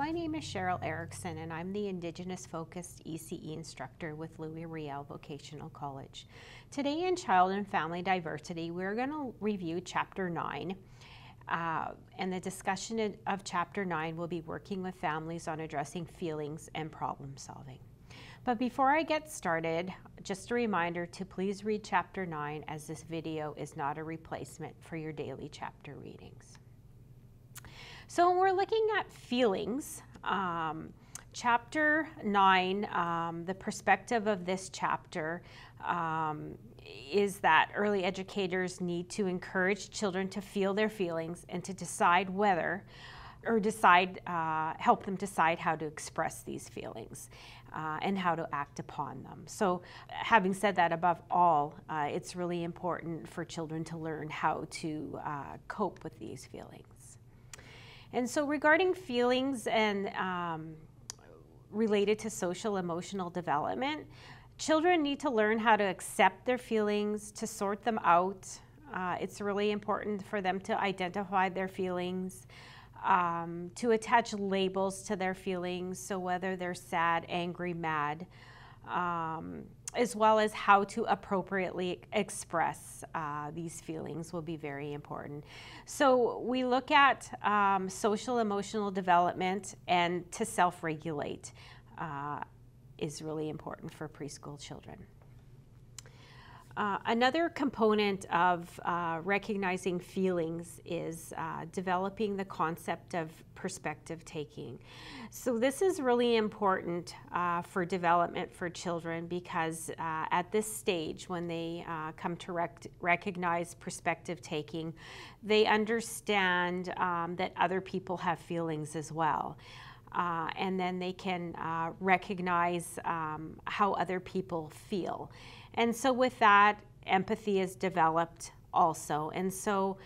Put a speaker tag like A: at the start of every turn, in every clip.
A: My name is Cheryl Erickson, and I'm the Indigenous-focused ECE instructor with Louis Riel Vocational College. Today in Child and Family Diversity, we're going to review Chapter 9. And the discussion of Chapter 9 will be working with families on addressing feelings and problem solving. But before I get started, just a reminder to please read Chapter 9, as this video is not a replacement for your daily chapter readings. So when we're looking at feelings, Chapter 9, the perspective of this chapter is that early educators need to encourage children to feel their feelings and to decide whether, or help them decide how to express these feelings and how to act upon them. So having said that, above all, it's really important for children to learn how to cope with these feelings. And so regarding feelings and related to social emotional development, children need to learn how to accept their feelings, to sort them out. It's really important for them to identify their feelings, to attach labels to their feelings, so whether they're sad, angry, mad, as well as how to appropriately express these feelings will be very important. So we look at social emotional development, and to self-regulate is really important for preschool children. Another component of recognizing feelings is developing the concept of perspective taking. So this is really important for development for children, because at this stage, when they come to recognize perspective taking, they understand that other people have feelings as well. And then they can recognize how other people feel. And so with that, empathy is developed also. And so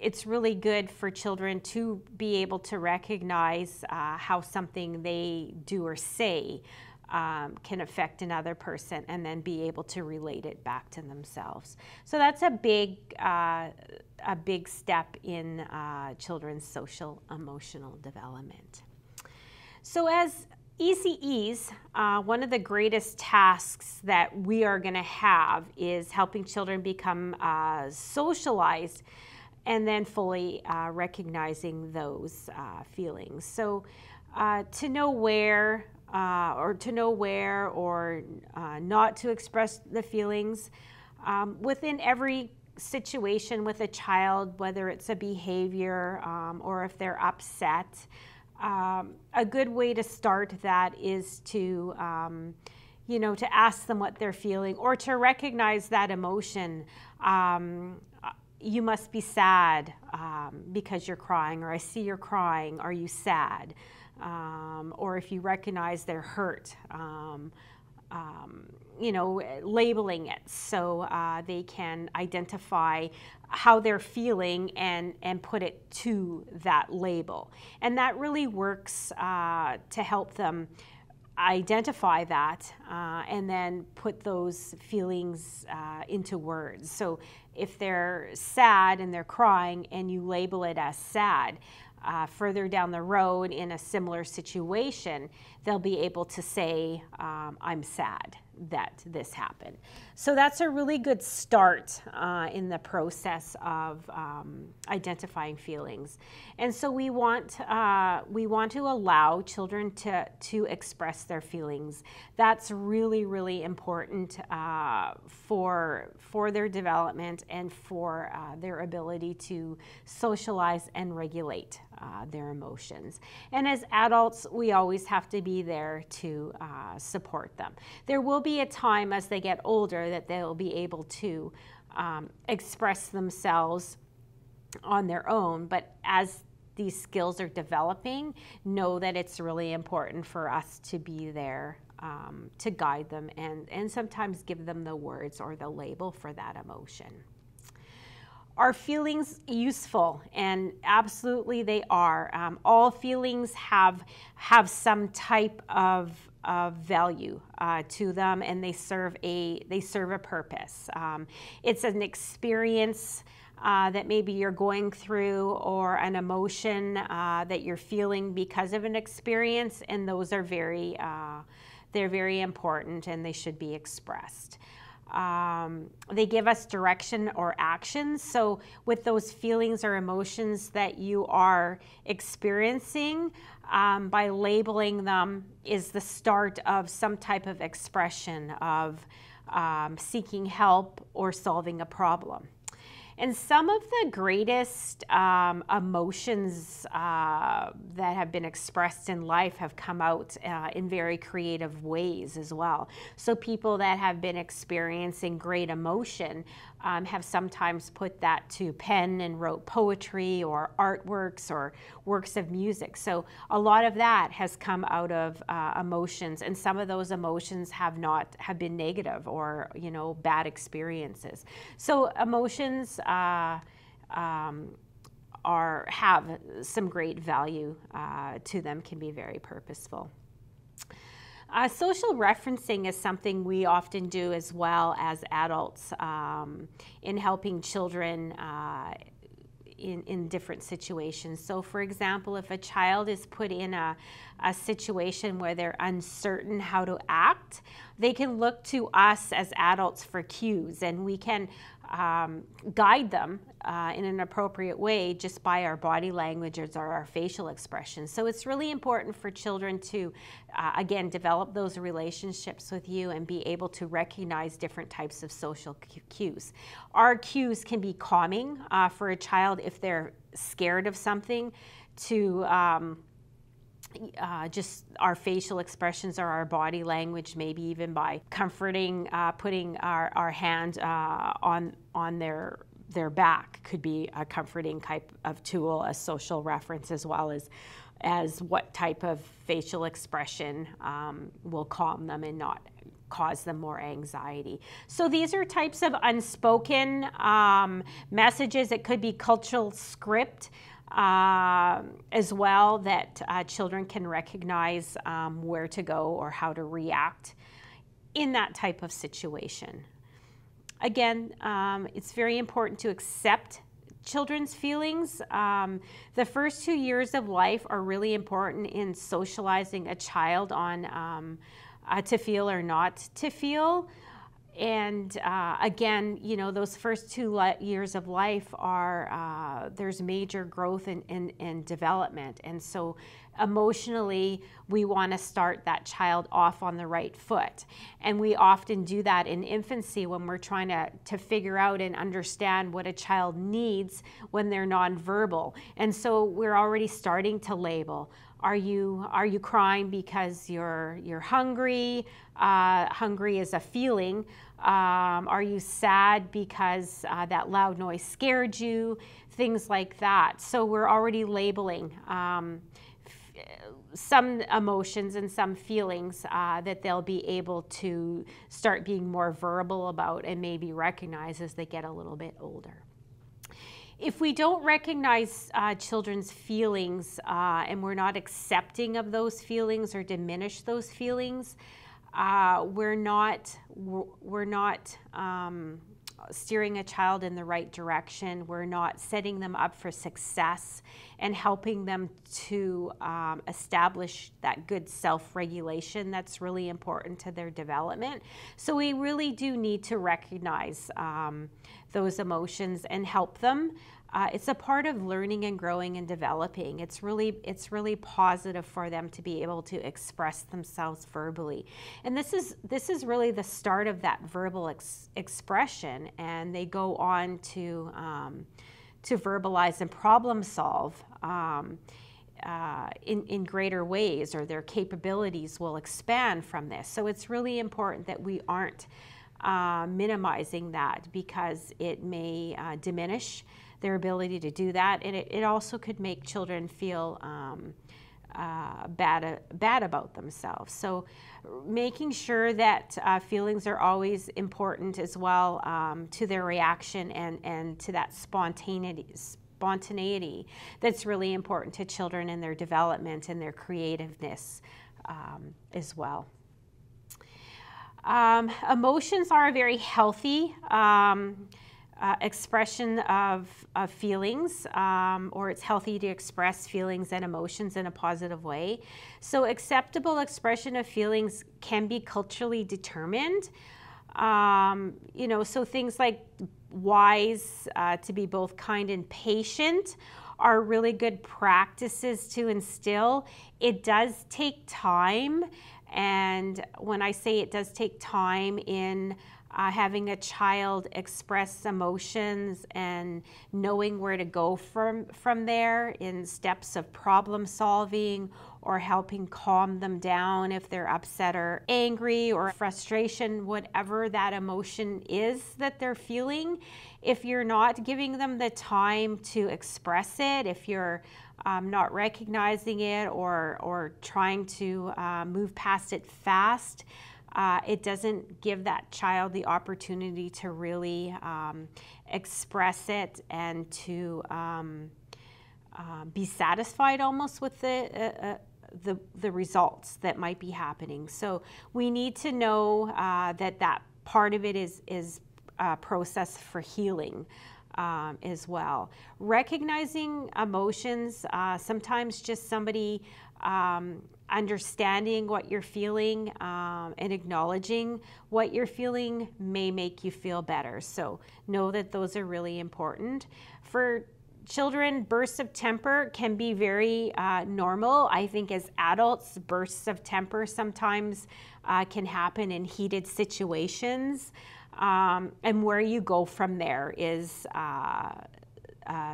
A: it's really good for children to be able to recognize how something they do or say can affect another person, and then be able to relate it back to themselves. So that's a big step in children's social emotional development. So as ECEs, one of the greatest tasks that we are going to have is helping children become socialized, and then fully recognizing those feelings. So to know where or not to express the feelings within every situation with a child, whether it's a behavior or if they're upset. A good way to start that is to, to ask them what they're feeling, or to recognize that emotion. You must be sad because you're crying, or I see you're crying. Are you sad? Or if you recognize they're hurt, labeling it so they can identify how they're feeling and put it to that label. And that really works to help them identify that and then put those feelings into words. So if they're sad and they're crying and you label it as sad, further down the road in a similar situation, they'll be able to say, I'm sad that this happened. So that's a really good start in the process of identifying feelings. And so we want to allow children to express their feelings. That's really, really important for their development and for their ability to socialize and regulate their emotions. And as adults, we always have to be there to support them. There will be a time as they get older that they'll be able to express themselves on their own, but as these skills are developing, know that it's really important for us to be there to guide them and sometimes give them the words or the label for that emotion. Are feelings useful? And absolutely they are. All feelings have some type of value to them, and they serve a purpose. It's an experience that maybe you're going through, or an emotion that you're feeling because of an experience, and those are they're very important, and they should be expressed. They give us direction or actions. So with those feelings or emotions that you are experiencing, by labeling them is the start of some type of expression of seeking help or solving a problem. And some of the greatest emotions that have been expressed in life have come out in very creative ways as well. So people that have been experiencing great emotion have sometimes put that to pen and wrote poetry or artworks or works of music. So a lot of that has come out of emotions, and some of those emotions have been negative or, you know, bad experiences. So emotions have some great value to them, can be very purposeful. Social referencing is something we often do as well as adults in helping children in different situations. So for example, if a child is put in a situation where they're uncertain how to act, they can look to us as adults for cues, and we can guide them in an appropriate way just by our body language or our facial expressions. So it's really important for children to, again, develop those relationships with you and be able to recognize different types of social cues. Our cues can be calming for a child if they're scared of something, to just our facial expressions or our body language, maybe even by comforting, putting our hand on their back could be a comforting type of tool, a social reference, as well as what type of facial expression will calm them and not cause them more anxiety. So these are types of unspoken messages. It could be cultural script as well, that children can recognize where to go or how to react in that type of situation. Again, it's very important to accept children's feelings. The first 2 years of life are really important in socializing a child on to feel or not to feel. And again, you know, those first 2 years of life are, there's major growth and development. And so emotionally, we want to start that child off on the right foot. And we often do that in infancy when we're trying to figure out and understand what a child needs when they're nonverbal. And so we're already starting to label. Are you crying because you're hungry? Hungry is a feeling. Are you sad because that loud noise scared you? Things like that. So we're already labeling some emotions and some feelings that they'll be able to start being more verbal about and maybe recognize as they get a little bit older. If we don't recognize children's feelings and we're not accepting of those feelings or diminish those feelings, we're not steering a child in the right direction. We're not setting them up for success and helping them to establish that good self-regulation that's really important to their development. So we really do need to recognize those emotions and help them. It's a part of learning and growing and developing. It's really positive for them to be able to express themselves verbally. And this is really the start of that verbal expression, and they go on to verbalize and problem solve in greater ways, or their capabilities will expand from this. So it's really important that we aren't minimizing that, because it may diminish their ability to do that, and it also could make children feel bad about themselves. So making sure that feelings are always important as well to their reaction and to that spontaneity that's really important to children in their development and their creativeness as well. Emotions are a very healthy expression of feelings, or it's healthy to express feelings and emotions in a positive way. So acceptable expression of feelings can be culturally determined. So things like wise, to be both kind and patient are really good practices to instill. It does take time, and when I say it does take time in having a child express emotions and knowing where to go from there in steps of problem solving or helping calm them down if they're upset or angry or frustration, whatever that emotion is that they're feeling. If you're not giving them the time to express it, if you're not recognizing it or trying to move past it fast, it doesn't give that child the opportunity to really express it and to be satisfied almost with the results that might be happening. So we need to know that part of it is a process for healing as well. Recognizing emotions, sometimes just somebody understanding what you're feeling and acknowledging what you're feeling may make you feel better. So know that those are really important. For children, bursts of temper can be very normal. I think as adults, bursts of temper sometimes can happen in heated situations. And where you go from there is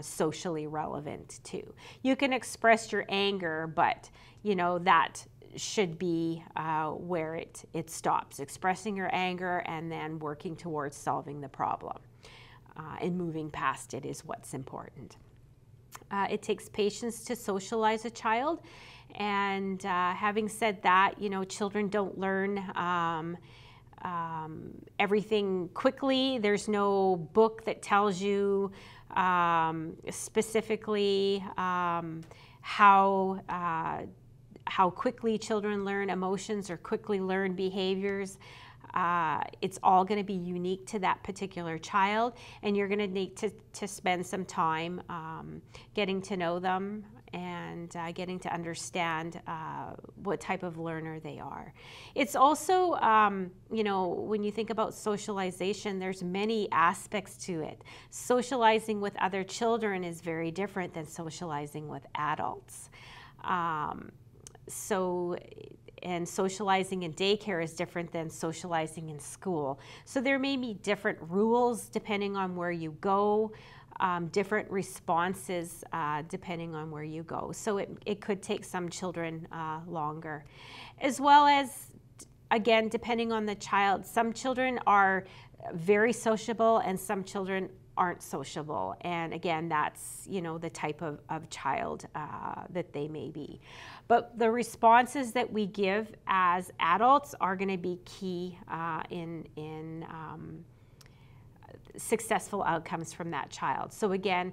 A: socially relevant too. You can express your anger, but that should be where it stops. Expressing your anger and then working towards solving the problem and moving past it is what's important. It takes patience to socialize a child, and having said that, children don't learn everything quickly. There's no book that tells you specifically how quickly children learn emotions or quickly learn behaviors. It's all going to be unique to that particular child, and you're going to need to spend some time getting to know them and getting to understand what type of learner they are. It's also, when you think about socialization, there's many aspects to it. Socializing with other children is very different than socializing with adults. And socializing in daycare is different than socializing in school. So there may be different rules depending on where you go, different responses depending on where you go. So it could take some children longer. As well as, again, depending on the child, some children are very sociable and some children aren't sociable. And again, that's, the type of child that they may be. But the responses that we give as adults are going to be key in successful outcomes from that child. So again,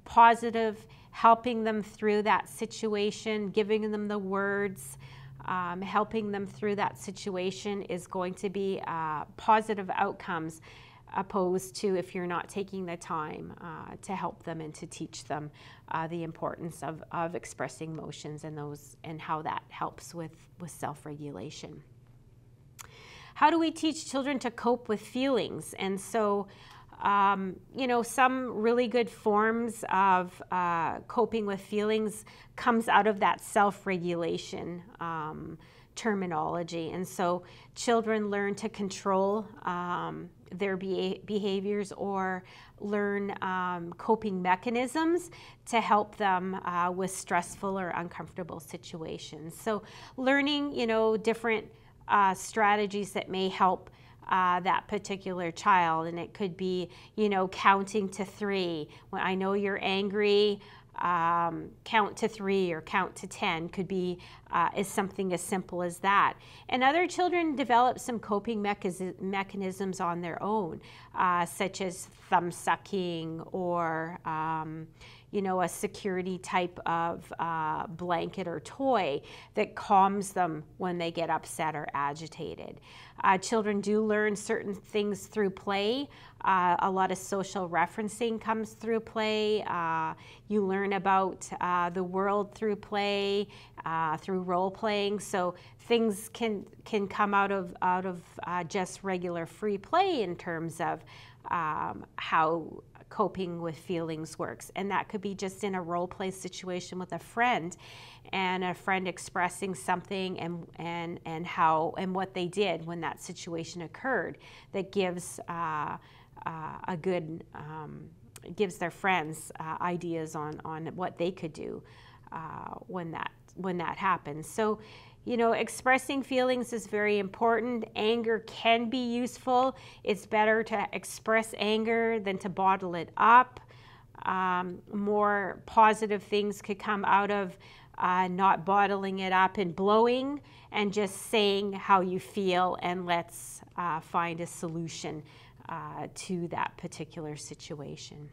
A: positive, helping them through that situation, giving them the words, helping them through that situation is going to be positive outcomes, opposed to if you're not taking the time to help them and to teach them the importance of expressing emotions and how that helps with self-regulation. How do we teach children to cope with feelings? And so, some really good forms of coping with feelings comes out of that self-regulation terminology. And so children learn to control their behaviors or learn coping mechanisms to help them with stressful or uncomfortable situations. So learning, different strategies that may help that particular child. And it could be, counting to 3. When I know you're angry, count to 3 or count to 10 could be is something as simple as that. And other children develop some coping mechanisms on their own, such as thumb sucking or a security type of blanket or toy that calms them when they get upset or agitated. Children do learn certain things through play. A lot of social referencing comes through play. You learn about the world through play, through role playing. So things can come out of just regular free play in terms of how coping with feelings works. And that could be just in a role play situation with a friend, and a friend expressing something and how and what they did when that situation occurred, that gives a good gives their friends ideas on what they could do when that happens. So expressing feelings is very important. Anger can be useful. It's better to express anger than to bottle it up. More positive things could come out of not bottling it up and blowing, and just saying how you feel, and let's find a solution to that particular situation.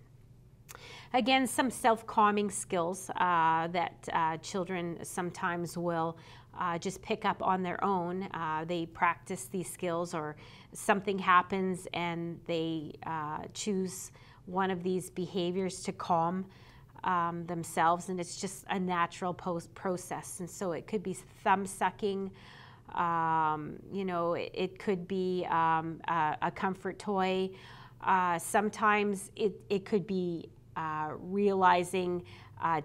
A: Again, some self-calming skills that children sometimes will just pick up on their own. They practice these skills, or something happens and they choose one of these behaviors to calm themselves, and it's just a natural process. And so it could be thumb sucking, it could be a comfort toy. Sometimes it could be realizing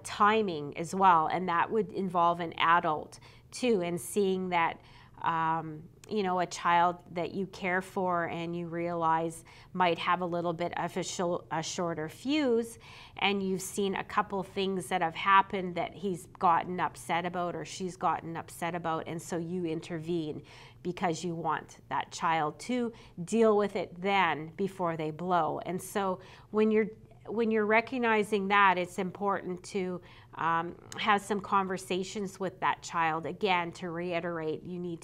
A: timing as well, and that would involve an adult too, and seeing that a child that you care for and you realize might have a little bit of a shorter fuse, and you've seen a couple things that have happened that he's gotten upset about or she's gotten upset about, and so you intervene because you want that child to deal with it then before they blow. And so when you're recognizing that, it's important to have some conversations with that child. Again, to reiterate, you need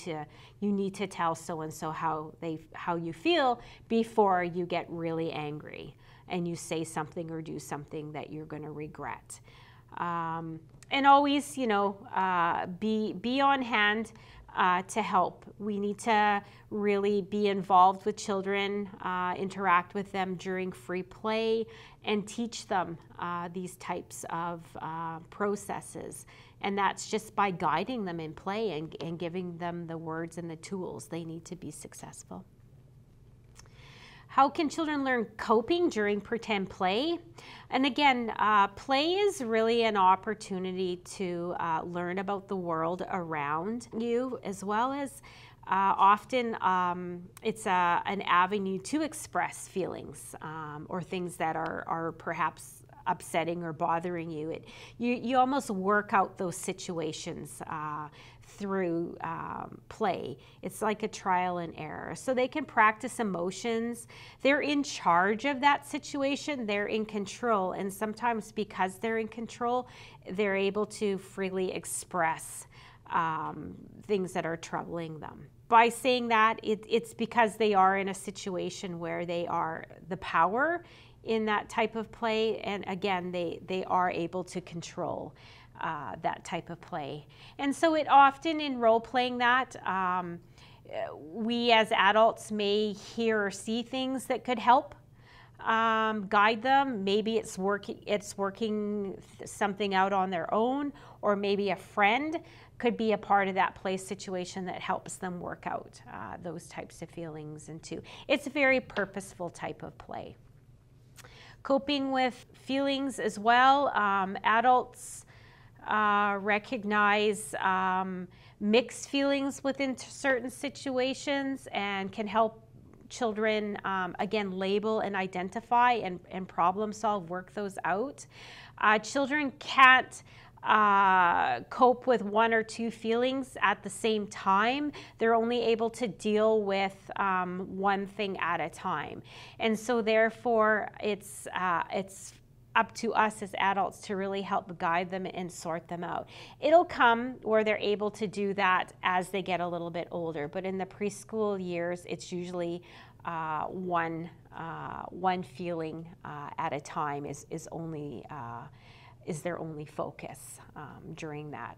A: to tell so-and-so how you feel before you get really angry and you say something or do something that you're going to regret. And always, be on hand to help. We need to really be involved with children, interact with them during free play, and teach them these types of processes. And that's just by guiding them in play and giving them the words and the tools they need to be successful. How can children learn coping during pretend play? And again, play is really an opportunity to learn about the world around you, as well as often it's an avenue to express feelings or things that are perhaps upsetting or bothering you. You almost work out those situations through play. It's like a trial and error. So they can practice emotions. They're in charge of that situation. They're in control. And sometimes because they're in control, they're able to freely express things that are troubling them. By saying that, it's because they are in a situation where they are the power in that type of play. And again, they are able to control that type of play. And so it often, in role playing that, we as adults may hear or see things that could help guide them. Maybe it's working something out on their own, or maybe a friend could be a part of that play situation that helps them work out those types of feelings. And it's a very purposeful type of play. Coping with feelings as well. Adults recognize mixed feelings within certain situations and can help children, again, label and identify and problem solve, work those out. Children can't cope with one or two feelings at the same time. They're only able to deal with one thing at a time. And so therefore, it's up to us as adults to really help guide them and sort them out. It'll come where they're able to do that as they get a little bit older, but in the preschool years, it's usually one feeling at a time is only is their only focus during that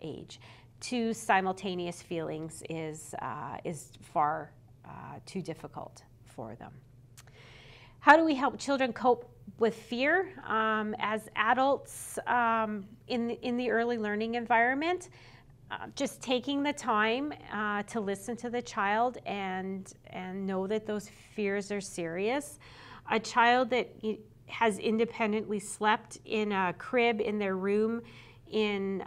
A: age. 2 simultaneous feelings is far too difficult for them. How do we help children cope with fear as adults in the early learning environment? Just taking the time to listen to the child and know that those fears are serious. A child that has independently slept in a crib in their room in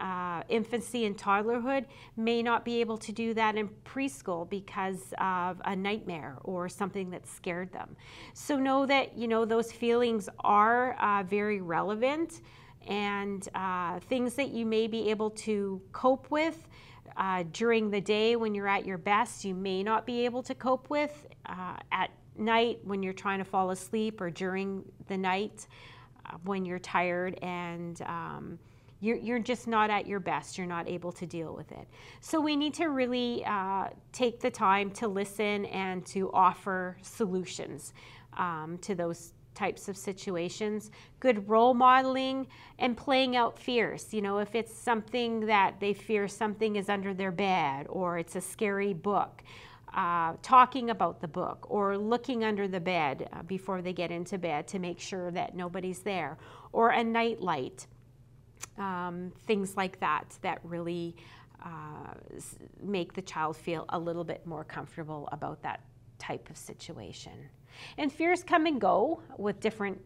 A: infancy and toddlerhood may not be able to do that in preschool because of a nightmare or something that scared them. So know that, you know, those feelings are very relevant, and things that you may be able to cope with during the day when you're at your best, you may not be able to cope with at night when you're trying to fall asleep, or during the night when you're tired and you're just not at your best. You're not able to deal with it. So we need to really take the time to listen and to offer solutions to those types of situations. Good role modeling and playing out fears. You know, if it's something that they fear something is under their bed, or it's a scary book, talking about the book, or looking under the bed before they get into bed to make sure that nobody's there, or a night light. Things like that really make the child feel a little bit more comfortable about that type of situation. And fears come and go with different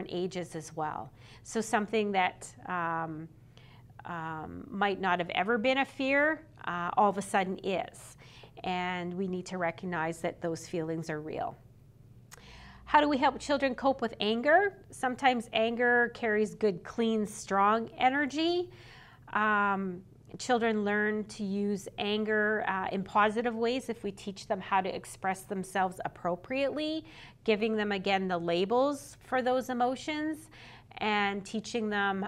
A: ages as well. So something that might not have ever been a fear, all of a sudden is. And we need to recognize that those feelings are real. How do we help children cope with anger? Sometimes anger carries good, clean, strong energy. Children learn to use anger in positive ways if we teach them how to express themselves appropriately, giving them, again, the labels for those emotions, and teaching them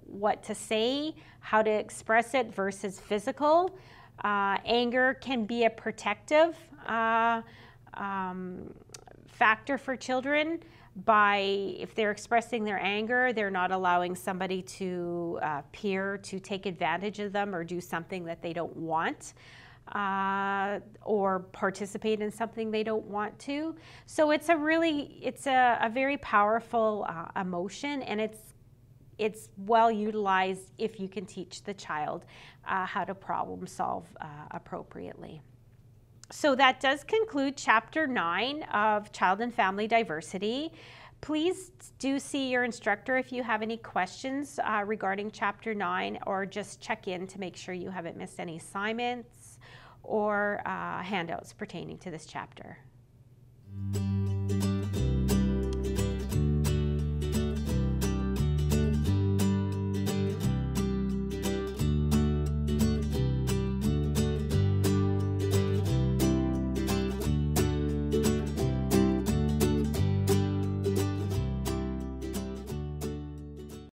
A: what to say, how to express it versus physical. Anger can be a protective factor for children. If they're expressing their anger, they're not allowing somebody to peer to take advantage of them or do something that they don't want, or participate in something they don't want to. So it's a very powerful emotion, and it's well utilized if you can teach the child how to problem solve appropriately. So that does conclude Chapter 9 of Child and Family Diversity. Please do see your instructor if you have any questions regarding Chapter 9, or just check in to make sure you haven't missed any assignments or handouts pertaining to this chapter.